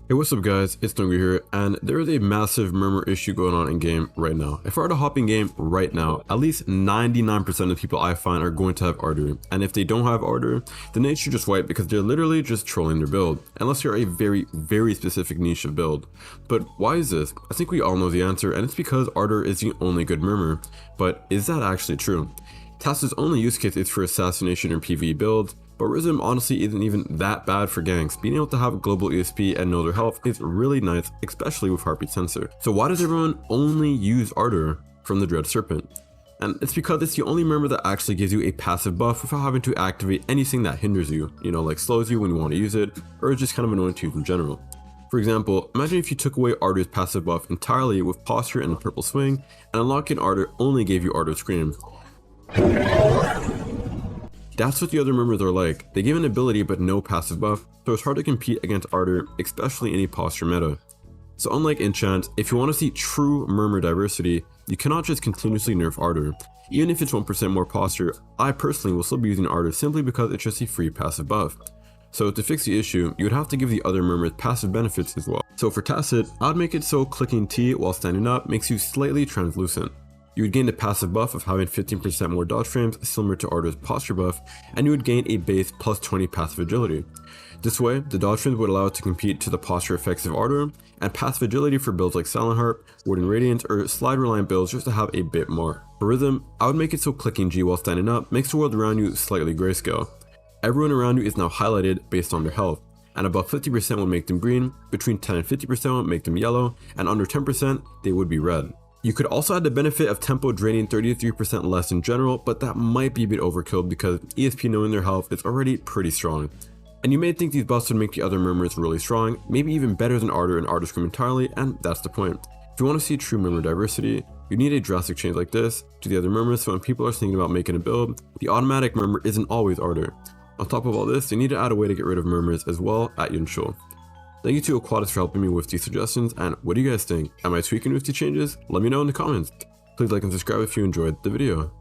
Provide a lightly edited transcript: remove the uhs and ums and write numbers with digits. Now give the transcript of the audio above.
Hey, what's up guys, it's nogo here, and there is a massive Murmur issue going on in game right now. If I were to hop in game right now, at least 99% of the people I find are going to have Ardour, and if they don't have Ardour, then they should just wipe because they're literally just trolling their build, unless you're a very specific niche of build. But why is this? I think we all know the answer, and it's because Ardour is the only good Murmur. But is that actually true? Tassa's only use case is for assassination or PvE builds, but Rhythm honestly isn't even that bad for ganks. Being able to have global ESP and know their health is really nice, especially with Heartbeat Sensor. So why does everyone only use Ardour from the Dread Serpent? And it's because it's the only Murmur that actually gives you a passive buff without having to activate anything that hinders you, like slows you when you want to use it, or is just kind of annoying to use in general. For example, imagine if you took away Ardour's passive buff entirely with Posture and the Purple Swing, and unlocking Ardour only gave you Ardour Scream. That's what the other Murmurs are like. They give an ability but no passive buff, so it's hard to compete against Ardour, especially in a posture meta. So unlike enchant, if you want to see true Murmur diversity, you cannot just continuously nerf Ardour. Even if it's 1% more posture, I personally will still be using Ardour simply because it's just a free passive buff. So to fix the issue, you would have to give the other Murmurs passive benefits as well. So for Tacit, I would make it so clicking T while standing up makes you slightly translucent. You would gain the passive buff of having 15% more dodge frames, similar to Ardour's posture buff, and you would gain a base plus 20 passive agility. This way, the dodge frames would allow it to compete to the posture effects of Ardour, and passive agility for builds like Silent Harp, Warden Radiant, or slide reliant builds just to have a bit more. For Rhythm, I would make it so clicking G while standing up makes the world around you slightly grayscale. Everyone around you is now highlighted based on their health, and above 50% would make them green, between 10 and 50% would make them yellow, and under 10% they would be red. You could also add the benefit of tempo draining 33% less in general, but that might be a bit overkill because ESP knowing their health is already pretty strong. And you may think these buffs would make the other Murmurs really strong, maybe even better than Ardour and Ardour Scream entirely, and that's the point. If you want to see true Murmur diversity, you need a drastic change like this to the other Murmurs, so when people are thinking about making a build, the automatic Murmur isn't always Ardour. On top of all this, they need to add a way to get rid of Murmurs as well at Yunshul. Thank you to Aquatis for helping me with these suggestions, and what do you guys think? Am I tweaking with the changes? Let me know in the comments. Please like and subscribe if you enjoyed the video.